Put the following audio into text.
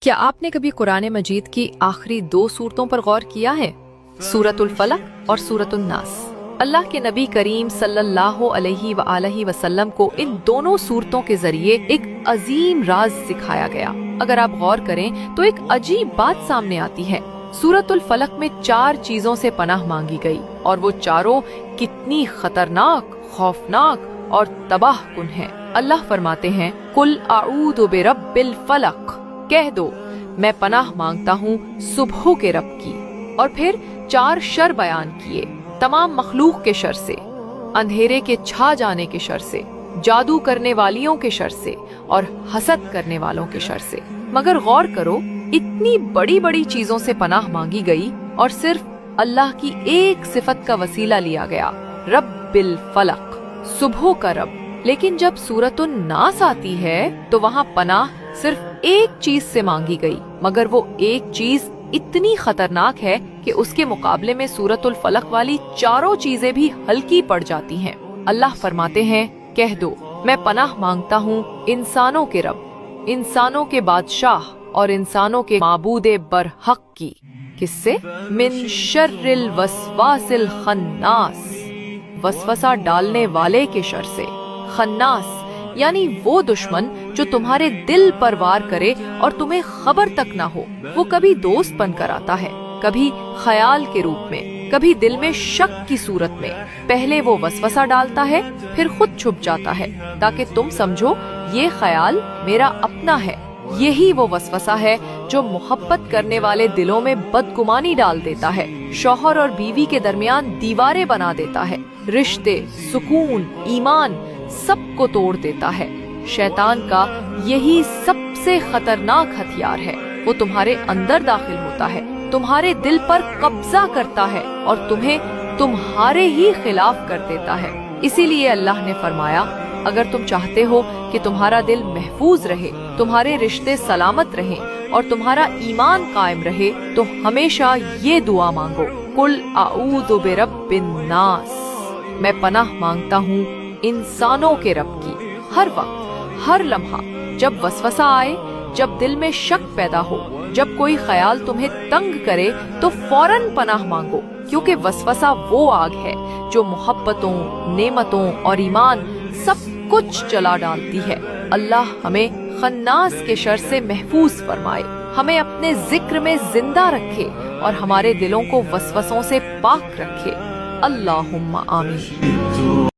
क्या आपने कभी कुरान मजीद की आखिरी दो सूरतों पर गौर किया है? सूरतुल फलक और सूरतुन नास। अल्लाह के नबी करीम सल्लल्लाहु अलैहि वसल्लम को इन दोनों सूरतों के जरिए एक अजीम राज सिखाया गया। अगर आप गौर करें तो एक अजीब बात सामने आती है। सूरतुल फलक में 4 चीजों से पनाह मांगी गई और वो चारों कितनी खतरनाक, खौफनाक और तबाह कुन हैं। अल्लाह फरमाते हैं, कुल आऊदु बिरब्बिल फलक, कह दो मैं पनाह मांगता हूँ सुबह के रब की। और फिर 4 शर बयान किए, तमाम मखलूक के शर से, अंधेरे के छा जाने के शर से, जादू करने वालियों के शर से और हसद करने वालों के शर से। मगर गौर करो, इतनी बड़ी बड़ी चीजों से पनाह मांगी गई और सिर्फ अल्लाह की एक सिफत का वसीला लिया गया, रब्बिल फलक, सुबह का रब। लेकिन जब सूरतुन नास आती है तो वहाँ पनाह सिर्फ एक चीज से मांगी गई, मगर वो एक चीज इतनी खतरनाक है कि उसके मुकाबले में सूरतुल फलक वाली चारों चीजें भी हल्की पड़ जाती हैं। अल्लाह फरमाते हैं, कह दो मैं पनाह मांगता हूँ इंसानों के रब, इंसानों के बादशाह और इंसानों के माबूदे बरहक की। किससे? मिन शर्रिल वसवासिल खन्नास, वसवसा डालने वाले के शर से। खन्नास यानी वो दुश्मन जो तुम्हारे दिल पर वार करे और तुम्हें खबर तक ना हो। वो कभी दोस्त बनकर आता है, कभी ख्याल के रूप में, कभी दिल में शक की सूरत में। पहले वो वसवसा डालता है, फिर खुद छुप जाता है ताकि तुम समझो ये ख्याल मेरा अपना है। यही वो वसवसा है जो मोहब्बत करने वाले दिलों में बदगुमानी डाल देता है, शौहर और बीवी के दरमियान दीवारें बना देता है, रिश्ते, सुकून, ईमान सबको तोड़ देता है। शैतान का यही सबसे खतरनाक हथियार है। वो तुम्हारे अंदर दाखिल होता है, तुम्हारे दिल पर कब्जा करता है और तुम्हें तुम्हारे ही खिलाफ कर देता है। इसीलिए अल्लाह ने फरमाया, अगर तुम चाहते हो कि तुम्हारा दिल महफूज रहे, तुम्हारे रिश्ते सलामत रहें और तुम्हारा ईमान कायम रहे, तो हमेशा ये दुआ मांगो, कुल आऊदु बिरब्बिन नास, मैं पनाह मांगता हूँ इंसानों के रब की। हर वक्त, हर लम्हा जब वसवसा आए, जब दिल में शक पैदा हो, जब कोई ख्याल तुम्हें तंग करे, तो फौरन पनाह मांगो, क्योंकि वसवसा वो आग है जो मोहब्बतों, नेमतों और ईमान सब कुछ जला डालती है। अल्लाह हमें खन्नास के शर से महफूज फरमाए, हमें अपने जिक्र में जिंदा रखे और हमारे दिलों को वसवसों से पाक रखे। अल्लाहुम्मा आमीन।